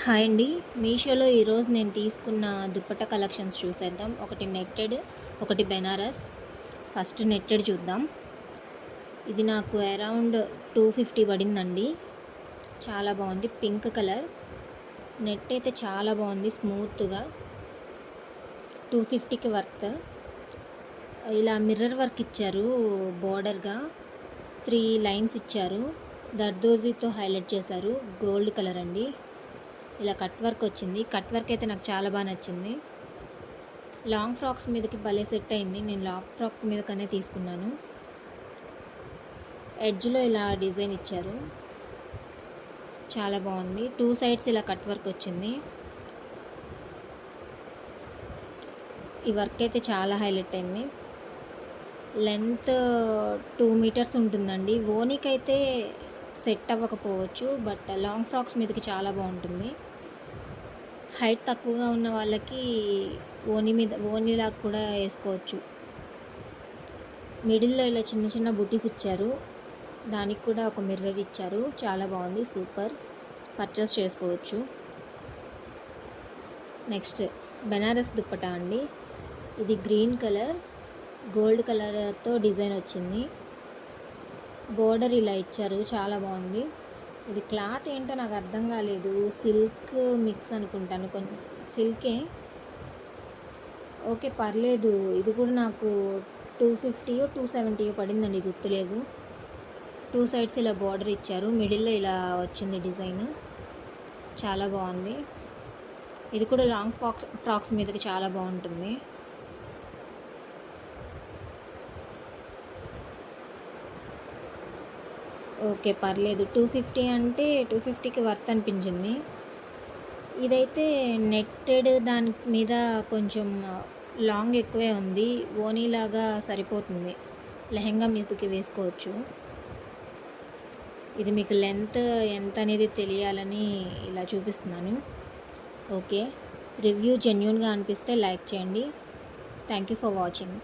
Hi అండి. మీషోలో ఈరోజు నేను తీసుకున్న దుప్పట్టా కలెక్షన్స్ చూసేద్దాం. ఒకటి నెట్టెడ్, ఒకటి బెనారస్. ఫస్ట్ నెట్టెడ్ చూద్దాం. ఇది నాకు అరౌండ్ 250 పడిందండి. చాలా బాగుంది, పింక్ కలర్. నెట్ అయితే చాలా బాగుంది, స్మూత్గా. 250కి వర్త్. ఇలా మిర్రర్ వర్క్ ఇచ్చారు, బోర్డర్గా 3 లైన్స్ ఇచ్చారు. దర్దోజీతో హైలైట్ చేశారు, గోల్డ్ కలర్ అండి. ఇలా కట్ వర్క్ వచ్చింది. కట్ వర్క్ అయితే నాకు చాలా బాగా నచ్చింది. లాంగ్ ఫ్రాక్స్ మీదకి భలే సెట్ అయింది. నేను లాంగ్ ఫ్రాక్ మీదకనే తీసుకున్నాను. ఎడ్జ్లో ఇలా డిజైన్ ఇచ్చారు, చాలా బాగుంది. 2 సైడ్స్ ఇలా కట్ వర్క్ వచ్చింది. ఈ వర్క్ అయితే చాలా హైలైట్ అయింది. లెంత్ 2 మీటర్స్ ఉంటుందండి. ఓనీకైతే సెట్ అవ్వకపోవచ్చు, బట్ లాంగ్ ఫ్రాక్స్ మీదకి చాలా బాగుంటుంది. హైట్ తక్కువగా ఉన్న వాళ్ళకి ఓనీలాగా కూడా వేసుకోవచ్చు. మిడిల్లో ఇలా చిన్న చిన్న బుటీస్ ఇచ్చారు, దానికి కూడా ఒక మిర్రర్ ఇచ్చారు. చాలా బాగుంది, సూపర్. పర్చేస్ చేసుకోవచ్చు. నెక్స్ట్ బెనారస్ దుప్పటా అండి. ఇది గ్రీన్ కలర్, గోల్డ్ కలర్తో డిజైన్ వచ్చింది. బోర్డర్ ఇలా ఇచ్చారు, చాలా బాగుంది. ఇది క్లాత్ ఏంటో నాకు అర్థం కాలేదు, సిల్క్ మిక్స్ అనుకుంటాను, కొంచెం సిల్కే. ఓకే, పర్లేదు. ఇది కూడా నాకు 250 270 పడిందండి, గుర్తులేదు. 2 సైడ్స్ ఇలా బోర్డర్ ఇచ్చారు, మిడిల్లో ఇలా వచ్చింది డిజైన్. చాలా బాగుంది. ఇది కూడా లాంగ్ ఫ్రాక్స్ మీదకి చాలా బాగుంటుంది. ఓకే, పర్లేదు. 250 అంటే 250కి వర్త్ అనిపించింది. ఇదైతే నెట్టెడ్, దాని మీద కొంచెం లాంగ్ ఎక్కువే ఉంది. ఓనీలాగా సరిపోతుంది, లెహంగా మీదకి వేసుకోవచ్చు. ఇది మీకు లెంత్ ఎంత అనేది తెలియాలని ఇలా చూపిస్తున్నాను. ఓకే, రివ్యూ జెన్యూన్గా అనిపిస్తే లైక్ చేయండి. Thank you for watching.